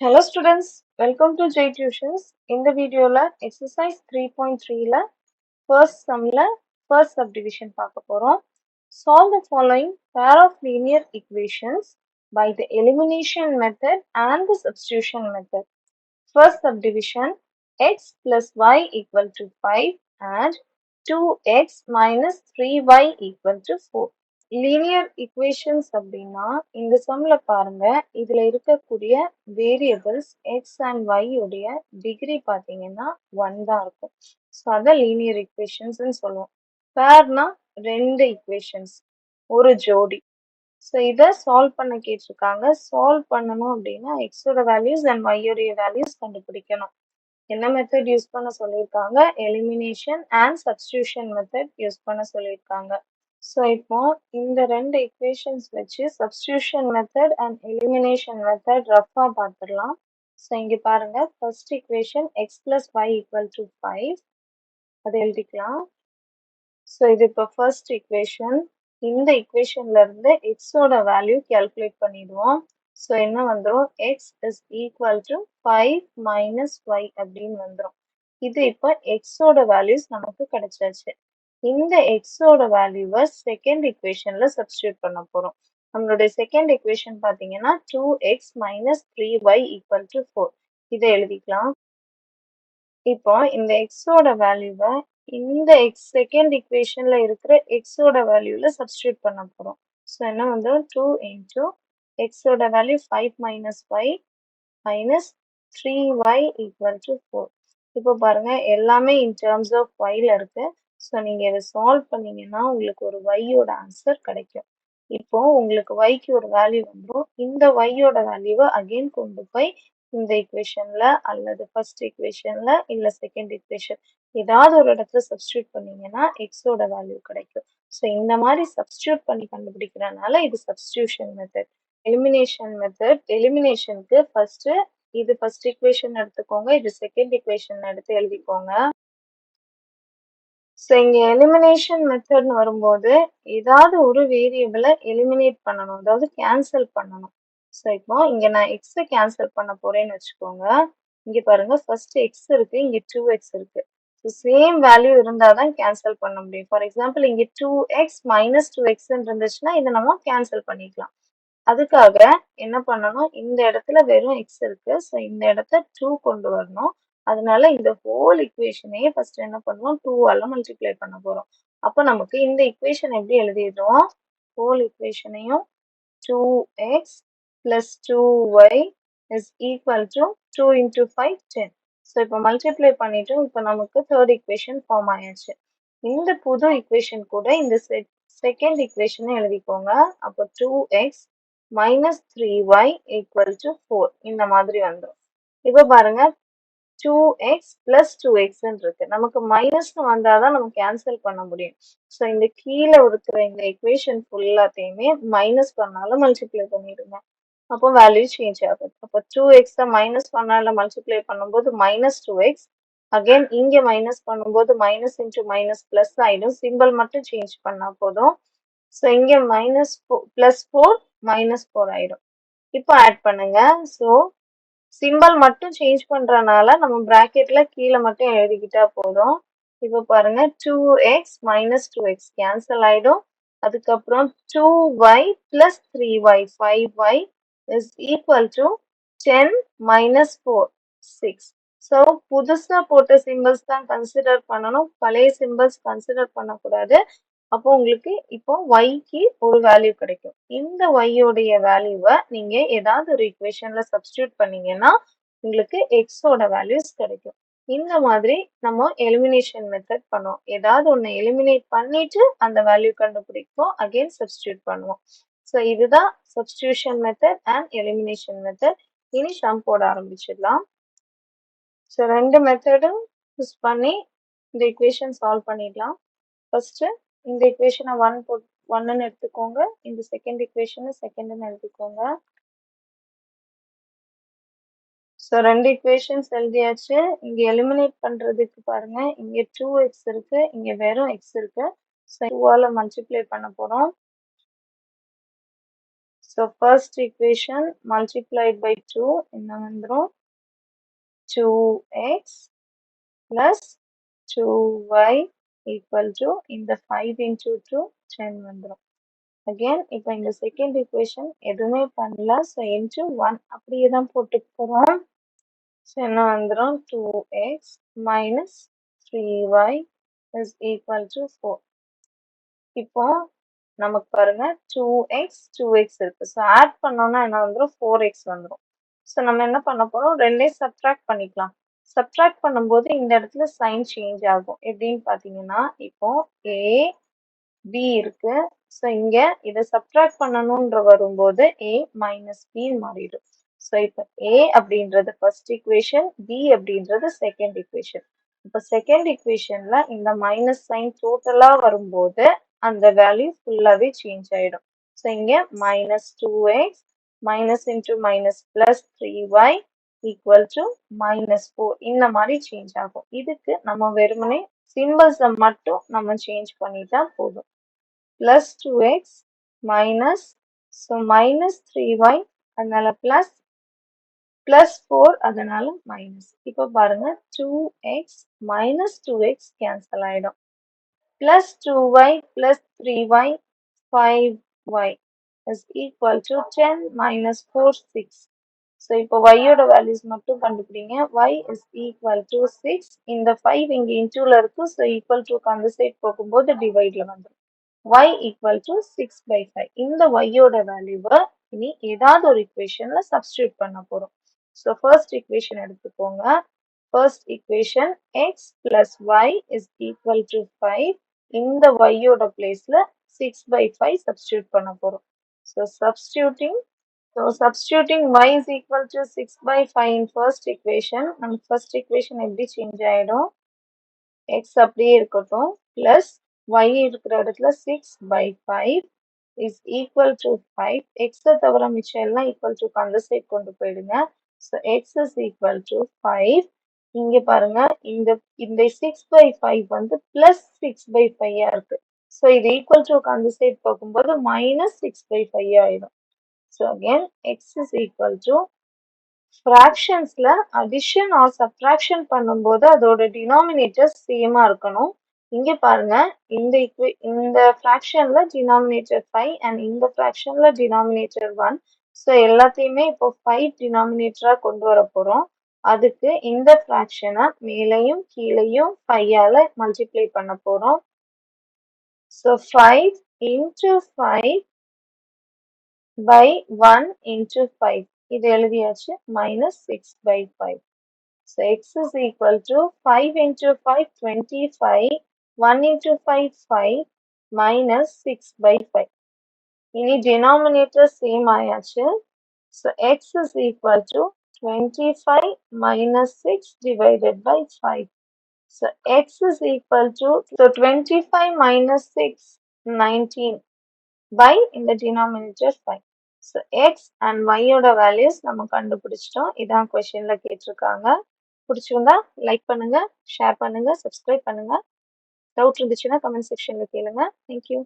Hello students, welcome to J Tuitions. In the video exercise 3.3 first sum first subdivision பார்க்க போறோம். Solve the following pair of linear equations by the elimination method and the substitution method. First subdivision, x plus y equal to 5 and 2x minus 3y equal to 4. Linear equations அப்படின்னா இந்த சம்ல பாருங்க இதுல இருக்கக்கூடிய variables X and Y உடைய degree பாத்தீங்கன்னா 1 தான் இருக்கும். So அதான் லீனியர் ஈக்குவேஷன்ஸ் சொல்லுவோம். பேர்னா ரெண்டு ஈக்குவேஷன்ஸ், ஒரு ஜோடி. ஸோ இதை சால்வ் பண்ண கேட்டிருக்காங்க. சால்வ் பண்ணணும் அப்படின்னா எக்ஸோட வேல்யூஸ் அண்ட் ஒய்யோடைய வேல்யூஸ் கண்டுபிடிக்கணும். என்ன மெத்தட் யூஸ் பண்ண சொல்லியிருக்காங்க? Elimination and substitution method use பண்ண சொல்லியிருக்காங்க. ஸோ இப்போ இந்த ரெண்டு ஈக்குவேஷன்ஸ் வச்சு substitution method and elimination method ரஃபா பார்த்துடலாம். ஸோ இங்கே பாருங்க, first equation x plus y equal to 5 அதை எழுதிக்கலாம். ஸோ இது இப்போ ஃபர்ஸ்ட் ஈக்குவேஷன். இந்த ஈக்குவேஷன்ல இருந்து எக்ஸோட வேல்யூ கால்குலேட் பண்ணிடுவோம். ஸோ என்ன வந்துடும்? X is equal to 5 minus y அப்படின்னு வந்துடும். இது இப்போ எக்ஸோட வேல்யூஸ் நமக்கு கிடைச்சாச்சு. இந்த எக்ஸோட வேல்யூவை செகண்ட் ஈக்குவேஷன்ல சப்ஸ்டியூட் பண்ண போறோம். நம்மளுடைய செகண்ட் ஈக்குவேஷன் பாத்தீங்கன்னா 2x minus 3y equal to 4. இதை எழுதிக்கலாம். இப்போ இந்த எக்ஸோட வேல்யூவை இந்த எக்ஸ் செகண்ட் ஈக்குவேஷன்ல இருக்கிற எக்ஸோட வேல்யூல சப்ஸ்டியூட் பண்ண போறோம். ஸோ என்ன வந்து 2 into எக்ஸோட value 5 minus y minus 3y equal to 4. இப்போ பாருங்க எல்லாமே இன் டேர்ம்ஸ் ஆஃப் ஒய்ல இருக்கு. ஸோ நீங்க இதை சால்வ் பண்ணீங்கன்னா உங்களுக்கு ஒரு ஒய்யோட ஆன்சர் கிடைக்கும். இப்போ உங்களுக்கு ஒய்க்கு ஒரு வேல்யூ வந்துடும். இந்த ஒய்யோட வேல்யூவை அகெயின் கொண்டு போய் இந்த ஈக்குவேஷன்ல அல்லது ஃபர்ஸ்ட் ஈக்குவேஷன்ல இல்ல செகண்ட் ஈக்குவேஷன் ஏதாவது ஒரு இடத்துல சப்ஸ்டியூட் பண்ணீங்கன்னா எக்ஸோட வேல்யூ கிடைக்கும். ஸோ இந்த மாதிரி சப்ஸ்டியூட் பண்ணி கண்டுபிடிக்கிறதுனால இது சப்ஸ்டியூஷன் மெத்தட். எலிமினேஷன் மெத்தட், எலிமினேஷனுக்கு ஃபர்ஸ்ட் இது ஃபர்ஸ்ட் ஈக்குவேஷன் எடுத்துக்கோங்க, இது செகண்ட் ஈக்குவேஷன் எடுத்து எழுதிக்கோங்க. ஸோ இங்க எலிமினேஷன் மெத்தட்னு வரும்போது ஏதாவது ஒரு வேரியபிளை எலிமினேட் பண்ணணும், அதாவது கேன்சல் பண்ணணும். ஸோ இப்போ இங்க நான் எக்ஸை கேன்சல் பண்ண போறேன்னு வச்சுக்கோங்க. இங்க பாருங்க, ஃபர்ஸ்ட் எக்ஸ் இருக்கு, இங்க 2x இருக்கு. ஸோ சேம் வேல்யூ இருந்தால் தான் கேன்சல் பண்ண முடியும். ஃபார் எக்ஸாம்பிள் இங்க 2x மைனஸ் 2x இருந்துச்சுன்னா இதை நம்ம கேன்சல் பண்ணிக்கலாம். அதுக்காக என்ன பண்ணணும்? இந்த இடத்துல வெறும் எக்ஸ் இருக்கு. ஸோ இந்த இடத்த 2 கொண்டு வரணும். அதனால இந்த ஹோல் ஈக்குவேஷனையே ஃபர்ஸ்ட் என்ன பண்ணுவோம்? 2ஆல மல்டிப்ளை பண்ண போறோம். அப்போ நமக்கு இந்த ஈக்குவேஷன் எப்படி எழுதிடுறோம்? ஹோல் ஈக்குவேஷனையும் 2x plus 2y is equal to 2 into 5 10. So இப்போ மல்டிப்ளை பண்ணிட்டோம். இப்போ நமக்கு தேர்ட் ஈக்குவேஷன் ஃபார்ம் ஆயாச்சு. இந்த புது ஈக்குவேஷன் கூட இந்த செகண்ட் ஈக்குவேஷனை எழுதிக்கோங்க. அப்போ 2x minus 3y equal to 4 இந்த மாதிரி வந்துடும். இப்போ பாருங்க, 2x plus 2x இருக்கு. நமக்கு மைனஸ்னு வந்தாதான் நம்ம கேன்சல் பண்ண முடியும். ஸோ இந்த கீழே இருக்கிற இந்த equation ஃபுல்லாத்தையுமே மைனஸ் பண்ணாலும் மல்டிப்ளை பண்ணிடுங்க. அப்போ வேல்யூ சேஞ்ச் ஆகுது. அப்போ 2x மைனஸ் பண்ணால மல்டிப்ளை பண்ணும்போது மைனஸ் 2x, அகைன் இங்க மைனஸ் பண்ணும்போது மைனஸ் இன்டூ மைனஸ் பிளஸ் ஆயிடும். சிம்பிள் மட்டும் சேஞ்ச் பண்ணா போதும். ஸோ இங்க மைனஸ் பிளஸ் 4 மைனஸ் 4 ஆயிடும். இப்போ ஆட் பண்ணுங்க. ஸோ சிம்பிள் மட்டும் சேஞ்ச் பண்றதுனால நம்ம பிராக்கெட்ல கீழே மட்டும் எழுதிக்கிட்டா போதும். இப்போ பாருங்க, 2x மைனஸ் 2x கேன்சல் ஆயிடும். அதுக்கப்புறம் 2y plus 3y 5y is equal to 10 minus 4 6. So புதுசா போட்ட சிம்பிள்ஸ் தான் கன்சிடர் பண்ணணும், பழைய சிம்பிள்ஸ் கன்சிடர் பண்ணக்கூடாது. அப்போ உங்களுக்கு இப்போ ஒய்க்கு ஒரு வேல்யூ கிடைக்கும். இந்த ஒய்யோடைய வேல்யூவை நீங்க ஏதாவது ஒரு ஈக்குவேஷன்ல சப்ஸ்டியூட் பண்ணீங்கன்னா உங்களுக்கு எக்ஸோட வேல்யூஸ் கிடைக்கும். இந்த மாதிரி நம்ம எலிமினேஷன் மெத்தட் பண்ணுவோம். ஏதாவது ஒன்று எலிமினேட் பண்ணிட்டு அந்த வேல்யூ கண்டுபிடிப்போம், அகெயின் சப்ஸ்டியூட் பண்ணுவோம். ஸோ இதுதான் substitution method and elimination method. இனி சம் போட ஆரம்பிச்சிடலாம். ஸோ ரெண்டு மெத்தடும் யூஸ் பண்ணி இந்த ஈக்குவேஷன் சால்வ் பண்ணிடலாம். ஃபர்ஸ்ட் இந்த ஈக்குவேஷனை 1ன்னு எடுத்துக்கோங்க, இந்த செகண்ட் ஈக்குவேஷனை செகண்ட்னு எழுதிக்கோங்க. ஸோ ரெண்டு ஈக்குவேஷன்ஸ் எழுதியாச்சு. இங்க எலிமினேட் பண்றதுக்கு பாருங்க, இங்க 2x இருக்கு, இங்க வெறும் x இருக்கு. ஸோ 2ஆல மல்டிப்ளை பண்ண போறோம். So first equation multiplied by 2 என்ன வந்துரும் 2x plus 2y equal to இந்த 5 into 2 10 வந்துரும். Again இப்போ இந்த second equation எதுவுமே பண்ணல. So into 1 அப்படியே தான் போட்டு போறோம். So என்ன வந்துரும் 2x minus 3y is equal to 4. இப்போ நமக்கு பாருங்க 2x 2x இருக்கு. ஸோ ஆட் பண்ணோம்னா என்ன வந்துடும் 4x வந்துடும். ஸோ நம்ம என்ன பண்ண போறோம் ரெண்டையும் சப்ட்ராக்ட் பண்ணிக்கலாம். சப்ட்ராக்ட் பண்ணும்போது இந்த இடத்துல சைன் சேஞ்ச் ஆகும். எப்படின்னு பார்த்தீங்கன்னா இப்போ a b இருக்கு. ஸோ இங்க இதை சப்ட்ராக்ட் பண்ணணும்ன்ற வரும்போது a மைனஸ் b மாறிடும். ஸோ இப்போ a அப்படின்றது ஃபர்ஸ்ட் ஈக்குவேஷன், b அப்படின்றது செகண்ட் ஈக்குவேஷன். இப்போ செகண்ட் ஈக்குவேஷன்ல இந்த மைனஸ் சைன் டோட்டலா வரும்போது அந்த வேல்யூ ஃபுல்லாவே சேஞ்ச் ஆயிடும். ஸோ இங்க minus 2x minus into minus plus 3y equal to minus 4 இந்த மாதிரி சேஞ்ச் ஆகும். இதுக்கு நம்ம வெறுமனே சிம்பிள்ஸை மட்டும் நம்ம சேஞ்ச் பண்ணிட்டா போதும். Plus 2x minus so minus 3y அதனால பிளஸ் பிளஸ் 4 அதனால மைனஸ். இப்போ பாருங்க 2x மைனஸ் 2x கேன்சல் ஆயிடும். Plus 2y plus 3y 5y is equal to 10 minus 4 6. So இப்போ y ஓட values மட்டும் கண்டுபிடிங்க. y is equal to 6. இந்த 5 இங்க இன்டூல இருக்கு. So equal to அந்த சைட் போகும்போது டிவைட்ல வந்துடும். y equal to 6 by 5. இந்த y ஓட வேல்யூவை இனி ஏதாவது ஒரு equationல substitute பண்ண போறோம். So first equation எடுத்துக்கோங்க. First equation x plus y is equal to 5. இந்த y ஓட பிளேஸ்ல 6 by 5 substitute பண்ண போறோம். So substituting y is equal to 6 by 5 in first equation. நம்ம first equation எப்படி சேஞ்ச் ஆயிடும் x அப்படியே இருக்கட்டும் plus y இருக்கிற இடத்துல 6 by 5 is equal to 5. x தவிர மிச்சம் எல்லாம் equal to அந்த சைட் கொண்டு போயிடுங்க. So x is equal to 5. இங்க பாருங்க இந்த 6 by 5 வந்து பிளஸ் 6 by 5 இருக்கு. ஸோ இது ஈக்குவல் டு அந்த சைட் பார்க்கும்போது மைனஸ் 6 by 5 ஆயிடும். So again x is equal to ஃப்ராக்ஷன்ஸ்ல அடிஷன் ஆர் சப்ட்ராக்ஷன் பண்ணும்போது அதோட டினாமினேட்டர் சேமா இருக்கணும். இங்க பாருங்க இந்த ஃப்ராக்ஷன்ல டினாமினேட்டர் 5 அண்ட் இந்த ஃப்ராக்ஷன்ல டினாமினேட்டர் 1. ஸோ எல்லாத்தையுமே இப்போ 5 டினாமினேட்டரா கொண்டு வர போறோம். அதுக்கு இந்த ஃப்ராக்ஷனை மேலையும் கீழையும் 5ஆல மல்டிப்ளை பண்ண போறோம். ஸோ 5 into 5 by 1 into 5 இது எழுதியாச்சு minus 6 by 5. So x is equal to 5 into 5 25, 1 into 5 5 minus 6 by 5. இனி denominator same ஆயாச்சு. So x is equal to 25 minus 6 divided by 5. So x is equal to 25 minus 6 19 by in the denominator 5. So x and y ஓட values நம்ம கண்டுபிடிச்சிட்டோம். இதான் questionல கேட்டிருக்காங்க. பிடிச்சிருந்தா like பண்ணுங்க, share பண்ணுங்க, சப்ஸ்கிரைப் பண்ணுங்க. டவுட் இருந்துச்சுன்னா கமெண்ட் செக்ஷன்ல கேளுங்க. தேங்க்யூ.